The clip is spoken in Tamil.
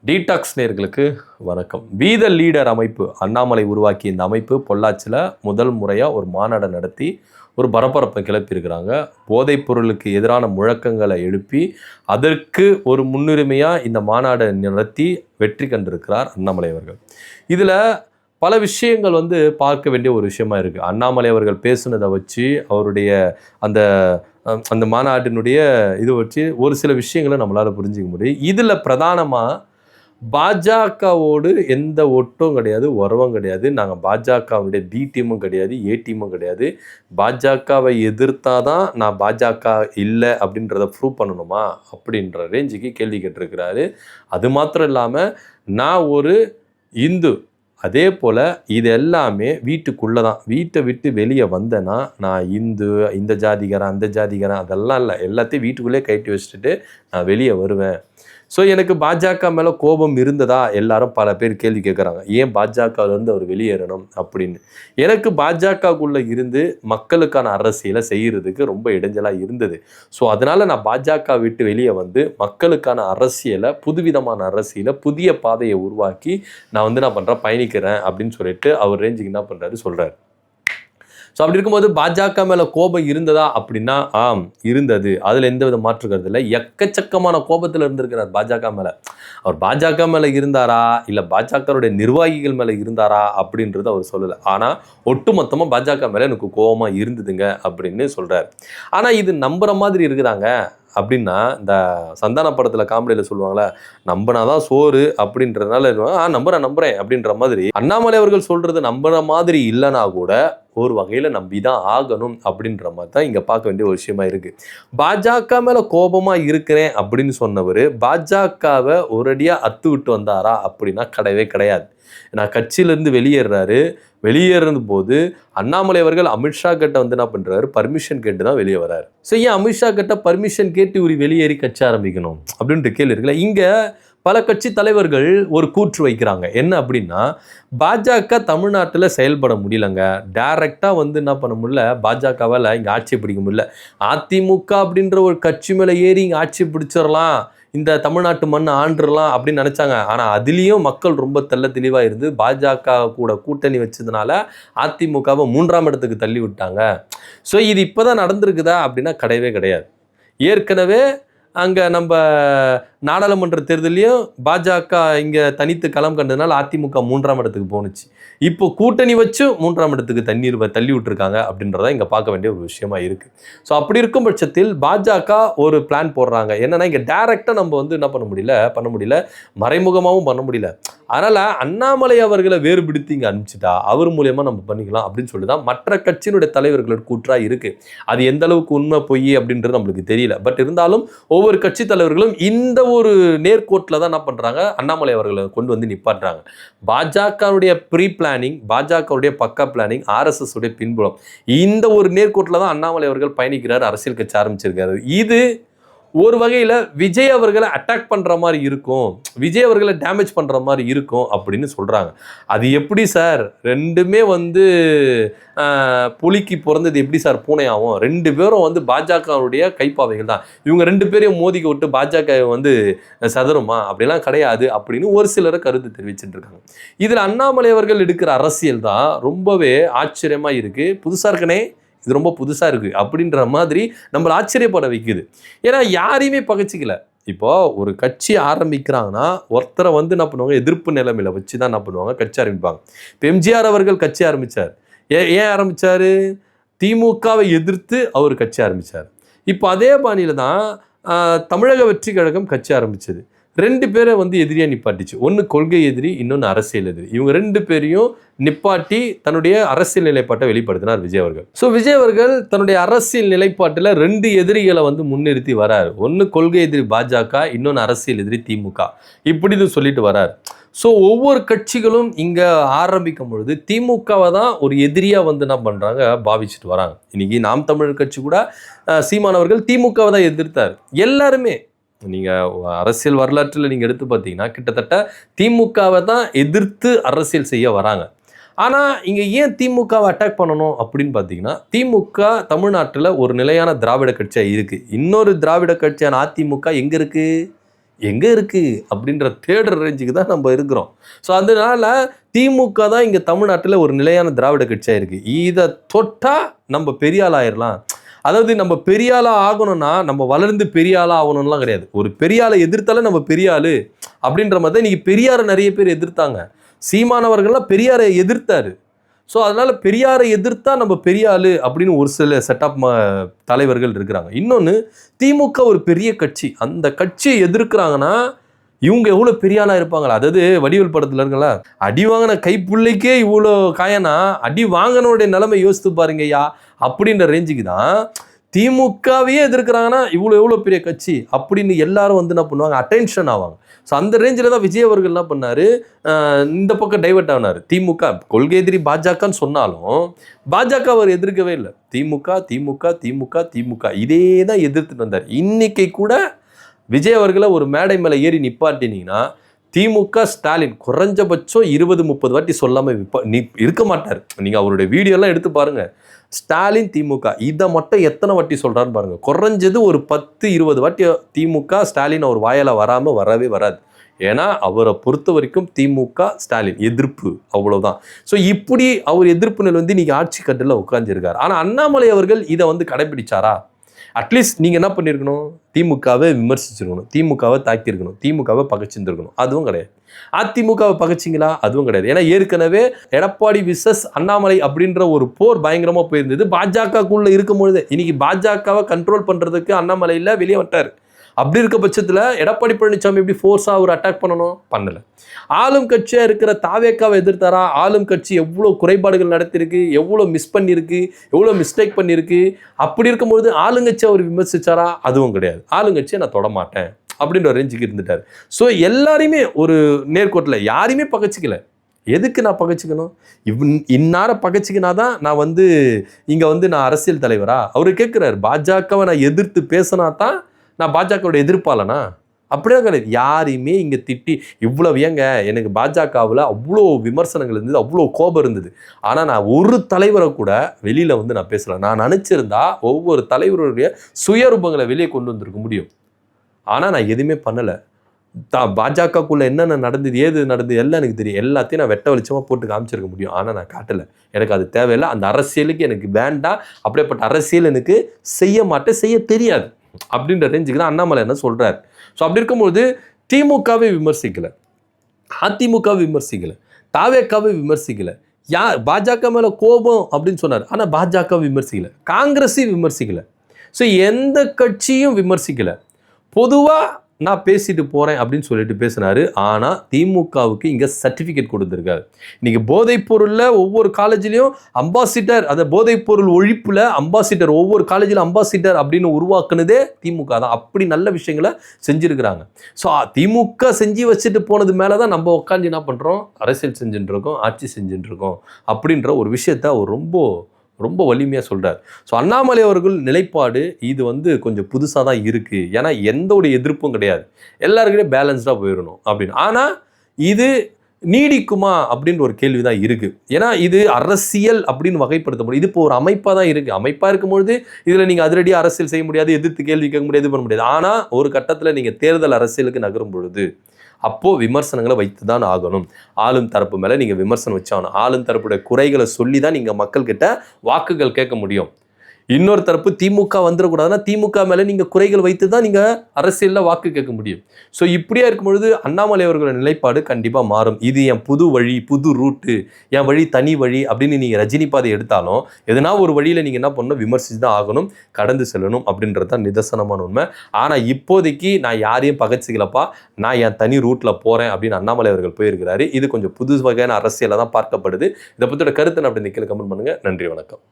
டீடாக்ஸ் நேயர்களுக்கு வணக்கம். வீத லீடர் அமைப்பு அண்ணாமலை உருவாக்கிய இந்த அமைப்பு பொள்ளாச்சியில் முதல் முறையாக ஒரு மாநாடு நடத்தி ஒரு பரபரப்பை கிளப்பியிருக்கிறாங்க. போதைப் பொருளுக்கு எதிரான முழக்கங்களை எழுப்பி அதற்கு ஒரு முன்னுரிமையாக இந்த மாநாடு நடத்தி வெற்றி கண்டிருக்கிறார் அண்ணாமலை அவர்கள். இதில் பல விஷயங்கள் பார்க்க வேண்டிய ஒரு விஷயமா இருக்குது. அண்ணாமலை அவர்கள் பேசுனதை வச்சு அவருடைய அந்த அந்த மாநாட்டினுடைய இதை வச்சு ஒரு சில விஷயங்களை நம்மளால் புரிஞ்சிக்க முடியும். இதில் பிரதானமாக பாஜகவோடு எந்த ஒட்டும் கிடையாது, உறவும் கிடையாது. நாங்கள் பாஜகவுடைய பி டீமும் கிடையாது, ஏ டீமும் கிடையாது. பாஜகவை எதிர்த்தாதான் நான் பாஜக இல்லை அப்படின்றத ப்ரூவ் பண்ணணுமா அப்படின்ற ரேஞ்சுக்கு கேள்வி கேட்டிருக்கிறாரு. அது மாத்திரம் இல்லாமல் நான் ஒரு இந்து, அதே போல் இது எல்லாமே வீட்டுக்குள்ளே தான். வீட்டை விட்டு வெளியே வந்தேன்னா நான் இந்து, இந்த ஜாதிகாரன் அந்த ஜாதிகாரன் அதெல்லாம் இல்லை, எல்லாத்தையும் வீட்டுக்குள்ளே கட்டி வச்சுட்டு நான் வெளியே வருவேன். ஸோ எனக்கு பாஜக மேலே கோபம் இருந்ததா எல்லாரும் பல பேர் கேள்வி கேட்குறாங்க. ஏன் பாஜகவிலேருந்து அவர் வெளியேறணும் அப்படின்னு. எனக்கு பாஜகக்குள்ளே இருந்து மக்களுக்கான அரசியலை செய்கிறதுக்கு ரொம்ப இடைஞ்சலாக இருந்தது. ஸோ அதனால் நான் பாஜக விட்டு வெளியே வந்து மக்களுக்கான அரசியலை, புதுவிதமான அரசியலை, புதிய பாதையை உருவாக்கி நான் என்ன பண்ணுறேன், பயணிக்கிறேன் அப்படின்னு சொல்லிட்டு அவர் ரேஞ்சுக்கு என்ன பண்ணுறாரு சொல்கிறார். ஸோ அப்படி இருக்கும்போது பாஜக மேலே கோபம் இருந்ததா அப்படின்னா ஆம் இருந்தது, அதில் எந்த வித மாற்று கருத்து இல்லை. எக்கச்சக்கமான கோபத்தில் இருந்திருக்கிறார் பாஜக மேலே. அவர் பாஜக மேலே இருந்தாரா இல்லை பாஜகவுடைய நிர்வாகிகள் மேலே இருந்தாரா அப்படின்றது அவர் சொல்லலை. ஆனால் ஒட்டுமொத்தமாக பாஜக மேலே எனக்கு கோபமாக இருந்ததுங்க அப்படின்னு சொல்கிறார். ஆனால் இது நம்புகிற மாதிரி இருக்குதாங்க அப்படின்னா, இந்த சந்தான படத்தில் காமெடியில் சொல்லுவாங்களே, நம்பினாதான் சோறு அப்படின்றதுனால நம்புறேன் அப்படின்ற மாதிரி அண்ணாமலை அவர்கள் சொல்றது நம்புற மாதிரி இல்லைனா கூட ஒரு வகையில் நம்பி தான் ஆகணும் அப்படின்ற மாதிரி தான் இங்கே பார்க்க வேண்டிய ஒரு விஷயமா இருக்குது. பாஜக மேலே கோபமாக இருக்கிறேன் அப்படின்னு சொன்னவர் பாஜகவை ஒரடியாக அத்து விட்டு வந்தாரா அப்படின்னா கிடையவே கிடையாது. நான் கட்சியிலேருந்து வெளியேறாரு. வெளியேறும் போது அண்ணாமலை அவர்கள் அமித்ஷா கிட்ட என்ன பண்ணுறாரு, பர்மிஷன் கேட்டு தான் வெளியே வர்றாரு. ஸோ ஏன் அமித்ஷா கிட்ட பர்மிஷன் கேட்டு ஒரு வெளியேறி கட்சி ஆரம்பிக்கணும் அப்படின்ட்டு கேள்வி இருக்குல்ல. இங்கே பல கட்சி தலைவர்கள் ஒரு கூற்று வைக்கிறாங்க. என்ன அப்படின்னா, பாஜக தமிழ்நாட்டில் செயல்பட முடியலங்க, டைரெக்டாக என்ன பண்ண முடியல, பாஜகவால் இங்கே ஆட்சி பிடிக்க முடியல. அதிமுக அப்படின்ற ஒரு கட்சி மேலே ஏறி இங்கே ஆட்சி பிடிச்சிடலாம், இந்த தமிழ்நாட்டு மண் ஆண்டுலாம் அப்படின்னு நினச்சாங்க. ஆனால் அதுலேயும் மக்கள் ரொம்ப தெளிவாக இருந்து பாஜக கூட கூட்டணி வச்சதுனால அதிமுகவை 3ஆம் இடத்துக்கு தள்ளி விட்டாங்க. ஸோ இது இப்போ தான் நடந்திருக்குதா அப்படின்னா கிடையவே கிடையாது. ஏற்கனவே அங்கே நம்ம நாடாளுமன்ற தேர்தலையும் பாஜக இங்கே தனித்து களம் கண்டதுனால அதிமுக 3ஆம் இடத்துக்கு போணுச்சு. இப்போ கூட்டணி வச்சு 3ஆம் இடத்துக்கு தள்ளி விட்டுருக்காங்க அப்படின்றத இங்கே பார்க்க வேண்டிய ஒரு விஷயமா இருக்குது. ஸோ அப்படி இருக்கும் பட்சத்தில் பாஜக ஒரு பிளான் போடுறாங்க. என்னன்னா, இங்கே டைரெக்டாக நம்ம என்ன பண்ண முடியல, மறைமுகமாகவும் பண்ண முடியல. அதனால் அண்ணாமலை அவர்களை வேறுபடுத்தி இங்கே அனுப்பிச்சிட்டா அவர் மூலியமாக நம்ம பண்ணிக்கலாம் அப்படின்னு சொல்லி தான் மற்ற கட்சியினுடைய தலைவர்களோட கூற்றாக இருக்குது. அது எந்த அளவுக்கு உண்மை பொய் அப்படின்றது நம்மளுக்கு தெரியல. பட் இருந்தாலும் ஒவ்வொரு கட்சி தலைவர்களும் இந்த ஒரு நேர்கோட்டில் தான் என்ன பண்ணுறாங்க, அண்ணாமலை அவர்களை கொண்டு நிப்பாட்டுறாங்க. பாஜகவுடைய ப்ரீ பிளானிங், பாஜகவுடைய பக்கா பிளானிங், ஆர்எஸ்எஸ் உடைய பின்புலம், இந்த ஒரு நேர்கோட்டில் தான் அண்ணாமலை அவர்கள் பயணிக்கிறார், அரசியல் கட்சி ஆரம்பிச்சிருக்காரு. இது ஒரு வகையில் விஜய் அவர்களை அட்டாக் பண்ணுற மாதிரி இருக்கும், விஜய் அவர்களை டேமேஜ் பண்ணுற மாதிரி இருக்கும் அப்படின்னு சொல்கிறாங்க. அது எப்படி சார், ரெண்டுமே புலிக்கு பிறந்தது எப்படி சார் பூனை ஆகும்? 2 பேரும் பாஜகவுடைய கைப்பாவைகள் தான். இவங்க 2 பேரையும் மோதிக்க விட்டு பாஜக சதருமா? அப்படிலாம் கிடையாது அப்படின்னு ஒரு சிலரை கருத்து தெரிவிச்சுட்டு இருக்காங்க. இதில் அண்ணாமலை அவர்கள் எடுக்கிற அரசியல் தான் ரொம்பவே ஆச்சரியமாக இருக்குது. புதுசாக இருக்கனே, இது ரொம்ப புதுசாக இருக்குது அப்படின்ற மாதிரி நம்மளை ஆச்சரியப்பட வைக்குது. ஏன்னா யாரையுமே பகைச்சிக்கல. இப்போ ஒரு கட்சி ஆரம்பிக்கிறாங்கன்னா ஒருத்தரை என்ன பண்ணுவாங்க, எதிர்ப்பு நிலைமையில வச்சு தான் என்ன பண்ணுவாங்க, கட்சி ஆரம்பிப்பாங்க. இப்போ எம்ஜிஆர் அவர்கள் கட்சி ஆரம்பித்தார். ஏன் ஆரம்பித்தார்? திமுகவை எதிர்த்து அவர் கட்சி ஆரம்பித்தார். இப்போ அதே பாணியில் தான் தமிழக வெற்றி கழகம் கட்சி ஆரம்பித்தது. 2 பேரை எதிரியாக நிப்பாட்டிச்சு. ஒன்று கொள்கை எதிரி, இன்னொன்று அரசியல் எதிரி. இவங்க 2 பேரையும் நிப்பாட்டி தன்னுடைய அரசியல் நிலைப்பாட்டை வெளிப்படுத்தினார் விஜய் அவர்கள். ஸோ விஜய் அவர்கள் தன்னுடைய அரசியல் நிலைப்பாட்டில் 2 எதிரிகளை முன்னிறுத்தி வரார். ஒன்று கொள்கை எதிரி பாஜக, இன்னொன்று அரசியல் எதிரி திமுக, இப்படி சொல்லிட்டு வரார். ஸோ ஒவ்வொரு கட்சிகளும் இங்கே ஆரம்பிக்கும் பொழுது திமுகவை தான் ஒரு எதிரியாக என்ன பண்ணுறாங்க, பாவிச்சுட்டு வராங்க. இன்னைக்கு நாம் தமிழர் கட்சி கூட சீமானவர்கள் திமுகவை தான் எதிர்த்தார். எல்லாருமே நீங்கள் அரசியல் வரலாற்றில் நீங்கள் எடுத்து பார்த்தீங்கன்னா கிட்டத்தட்ட திமுகவை தான் எதிர்த்து அரசியல் செய்ய வராங்க. ஆனால் இங்கே ஏன் திமுகவை அட்டாக் பண்ணணும் அப்படின்னு பார்த்தீங்கன்னா, திமுக தமிழ்நாட்டில் ஒரு நிலையான திராவிட கட்சியாக இருக்குது. இன்னொரு திராவிட கட்சியான அதிமுக எங்கே இருக்குது? எங்கே இருக்குது அப்படின்ற தேடுற ரேஞ்சுக்கு தான் நம்ம இருக்கிறோம். ஸோ அதனால திமுக தான் இங்கே தமிழ்நாட்டில் ஒரு நிலையான திராவிட கட்சியாக இருக்குது. இதை தொட்டால் நம்ம பெரிய ஆள் ஆயிடலாம். அதாவது நம்ம பெரிய ஆளாக ஆகணும்னா நம்ம வளர்ந்து பெரிய ஆளாக ஆகணும்லாம் கிடையாது. ஒரு பெரிய ஆளை எதிர்த்தாலே நம்ம பெரிய ஆள் அப்படின்ற மாதிரி தான் இன்றைக்கி பெரியாரை நிறைய பேர் எதிர்த்தாங்க. சீமானவர்கள்லாம் பெரியாரை எதிர்த்தாரு. ஸோ அதனால் பெரியாரை எதிர்த்தா நம்ம பெரிய ஆள் அப்படின்னு ஒரு சில செட்டப் தலைவர்கள் இருக்கிறாங்க. இன்னொன்று, திமுக ஒரு பெரிய கட்சி. அந்த கட்சியை எதிர்க்கிறாங்கன்னா இவங்க எவ்வளோ பெரிய ஆளாக இருப்பாங்களா? அதாவது வடிவேல் படத்தில் இருக்குங்களா, அடி வாங்கின கைப்புள்ளைக்கே இவ்வளோ காயனா அடி வாங்கினோடைய நிலைமை யோசித்து பாருங்கய்யா அப்படின்ற ரேஞ்சுக்கு தான் திமுகவையே எதிர்க்கிறாங்கன்னா எவ்வளோ பெரிய கட்சி அப்படின்னு எல்லாரும் வந்து என்ன பண்ணுவாங்க, அட்டென்ஷன் ஆவாங்க. ஸோ அந்த ரேஞ்சில் தான் விஜய் அவர்கள் என்ன பண்ணார், இந்த பக்கம் டைவெர்ட் ஆனார். திமுக கொள்கை எதிரி பாஜகன்னு சொன்னாலும் பாஜக அவர் எதிர்க்கவே இல்லை. திமுக திமுக திமுக திமுக இதே தான் எதிர்த்துட்டு வந்தார். இன்னைக்கு கூட விஜய் அவர்களை ஒரு மேடை மேலே ஏறி நிப்பாட்டினீங்கன்னா திமுக ஸ்டாலின் குறைஞ்சபட்சம் 20-30 வாட்டி சொல்லாமல் இருக்க மாட்டார். நீங்கள் அவருடைய வீடியோலாம் எடுத்து பாருங்கள். ஸ்டாலின் திமுக இதை மட்டும் எத்தனை வாட்டி சொல்கிறான்னு பாருங்கள். குறைஞ்சது ஒரு 10-20 வாட்டி திமுக ஸ்டாலின் அவர் வாயால் வராமல் வரவே வராது. ஏன்னா அவரை பொறுத்த வரைக்கும் திமுக ஸ்டாலின் எதிர்ப்பு அவ்வளோதான். ஸோ இப்படி அவர் எதிர்ப்பு நிலை வந்து நீங்கள் ஆட்சி கட்டில் உட்காந்துருக்காரு. ஆனால் அண்ணாமலை அவர்கள் இதை வந்து கடைபிடிச்சாரா? அட்லீஸ்ட் நீங்கள் என்ன பண்ணியிருக்கணும், திமுகவை விமர்சிச்சிருக்கணும், திமுகவை தாக்கியிருக்கணும், திமுகவை பகைச்சிருந்துருக்கணும். அதுவும் கிடையாது. அதிமுகவை பகைச்சிங்களா? அதுவும் கிடையாது. ஏன்னா ஏற்கனவே எடப்பாடி விசஸ் அண்ணாமலை அப்படின்ற ஒரு போர் பயங்கரமாக போயிருந்தது. பாஜகக்குள்ளே இருக்கும்பொழுது இன்னைக்கு பாஜகவை கண்ட்ரோல் பண்ணுறதுக்கு அண்ணாமலையில் வெளியே வட்டார். அப்படி இருக்க பட்சத்தில் எடப்பாடி பழனிசாமி எப்படி ஃபோர்ஸாக ஒரு அட்டாக் பண்ணணும்? பண்ணலை. ஆளும் கட்சியாக இருக்கிற தாவேக்காவை எதிர்த்தாரா? ஆளும் கட்சி எவ்வளோ குறைபாடுகள் நடத்திருக்கு, எவ்வளோ மிஸ் பண்ணியிருக்கு, எவ்வளோ மிஸ்டேக் பண்ணியிருக்கு. அப்படி இருக்கும்போது ஆளுங்கட்சி அவர் விமர்சிச்சாரா? அதுவும் கிடையாது. ஆளுங்கட்சியை நான் தொடமாட்டேன் அப்படின்ற ஒரு ரேஞ்சுக்கு இருந்துட்டார். ஸோ எல்லாரையுமே ஒரு நேர்கோட்டில் யாரையுமே பகைச்சிக்கல. எதுக்கு நான் பகைச்சிக்கணும்? இன்னார பகைச்சிக்கினா தான் நான் வந்து இங்கே வந்து நான் அரசியல் தலைவரா? அவர் கேட்குறாரு, பாஜகவை நான் எதிர்த்து பேசினா தான் நான் பாஜகவோட எதிர்ப்பாளனா? அப்படியே கிடையாது. யாரையுமே இங்கே திட்டி இவ்வளவு ஏங்க எனக்கு பாஜகவில் அவ்வளோ விமர்சனங்கள் இருந்தது, அவ்வளோ கோபம் இருந்தது. ஆனால் நான் ஒரு தலைவரை கூட வெளியில் வந்து நான் பேசலை. நான் நினச்சிருந்தா ஒவ்வொரு தலைவருடைய சுயரூபங்களை வெளியே கொண்டு வந்திருக்க முடியும். ஆனால் நான் எதுவுமே பண்ணலை. பாஜகக்குள்ளே என்னென்ன நடந்தது, ஏது நடந்தது எல்லாம் எனக்கு தெரியும். எல்லாத்தையும் நான் வெட்ட வெளிச்சமாக போட்டு காமிச்சிருக்க முடியும். ஆனால் நான் காட்டலை. எனக்கு அது தேவையில்லை. அந்த அரசியலுக்கு எனக்கு வேண்டாம். அப்படியேப்பட்ட அரசியல் எனக்கு செய்ய மாட்டேன், செய்ய தெரியாது அப்படின்ற ரேஞ்சுக்கு தான் அண்ணாமலை என்ன சொல்கிறார். ஸோ அப்படி இருக்கும்போது திமுகவை விமர்சிக்கலை, அதிமுகவை விமர்சிக்கலை, தாவேக்காவை விமர்சிக்கலை. பாஜக மேலே கோபம் அப்படின்னு சொன்னார். ஆனால் பாஜக விமர்சிக்கலை, காங்கிரஸையும் விமர்சிக்கலை. ஸோ எந்த கட்சியும் விமர்சிக்கலை. பொதுவாக நான் பேசிட்டு போகிறேன் அப்படின்னு சொல்லிட்டு பேசினார். ஆனால் திமுகவுக்கு இங்கே சர்டிஃபிகேட் கொடுத்துருக்காரு. இன்றைக்கி போதைப்பொருளில் ஒவ்வொரு காலேஜ்லேயும் அம்பாசிடர், அந்த போதைப்பொருள் ஒழிப்பில் அம்பாசிடர், ஒவ்வொரு காலேஜில் அம்பாசிடர் அப்படின்னு உருவாக்குனதே திமுக தான். அப்படி நல்ல விஷயங்களை செஞ்சுருக்கிறாங்க. ஸோ திமுக செஞ்சு வச்சுட்டு போனது மேலே தான் நம்ம உட்காந்து என்ன பண்ணுறோம், அரசியல் செஞ்சுட்டு இருக்கோம், ஆட்சி செஞ்சுட்டு இருக்கோம் அப்படின்ற ஒரு விஷயத்தை அவர் ரொம்ப வலிமையாக சொல்கிறார். ஸோ அண்ணாமலை அவர்கள் நிலைப்பாடு இது வந்து கொஞ்சம் புதுசாக தான் இருக்குது. ஏன்னா எந்த ஒரு எதிர்ப்பும் கிடையாது, எல்லாருக்கிட்டே பேலன்ஸ்டாக போயிடணும் அப்படின்னு. ஆனால் இது நீடிக்குமா அப்படின்ற ஒரு கேள்வி தான் இருக்குது. ஏன்னா இது அரசியல் அப்படின்னு வகைப்படுத்த முடியும். இது இப்போ ஒரு அமைப்பாக தான் இருக்குது. அமைப்பாக இருக்கும்பொழுது இதில் நீங்கள் அதிரடியாக அரசியல் செய்ய முடியாது, எதிர்த்து கேள்வி கேட்க முடியாது, பண்ண முடியாது. ஆனால் ஒரு கட்டத்தில் நீங்கள் தேர்தல் அரசியலுக்கு நகரும் பொழுது அப்போது விமர்சனங்களை வைத்து தான் ஆகணும். ஆளும் தரப்பு மேலே நீங்கள் விமர்சனம் வச்சாகணும். ஆளும் தரப்புடைய குறைகளை சொல்லி தான் நீங்கள் மக்கள்கிட்ட வாக்குகள் கேட்க முடியும். இன்னொரு தரப்பு திமுக வந்துடக்கூடாதுன்னா திமுக மேலே நீங்கள் குறைகள் வைத்து தான் நீங்கள் அரசியலில் வாக்கு கேட்க முடியும். ஸோ இப்படியா இருக்கும் பொழுது அண்ணாமலை அவர்களோட நிலைப்பாடு கண்டிப்பாக மாறும். இது என் புது வழி, புது ரூட்டு, என் வழி தனி வழி அப்படின்னு நீங்கள் ரஜினி பாதை எடுத்தாலும் எதனா ஒரு வழியில் நீங்கள் என்ன பண்ணணும், விமர்சித்து தான் ஆகணும், கடந்து செல்லணும் அப்படின்றது தான் நிதர்சனமான உண்மை. ஆனால் இப்போதைக்கு நான் யாரையும் பகச்சிக்கலப்பா, நான் என் தனி ரூட்டில் போகிறேன் அப்படின்னு அண்ணாமலை அவர்கள் போயிருக்கிறாரு. இது கொஞ்சம் புது வகையான அரசியலை தான் பார்க்கப்படுது. இதை பற்றியோட கருத்து அப்படின்னு கீழே கமெண்ட் பண்ணுங்கள். நன்றி, வணக்கம்.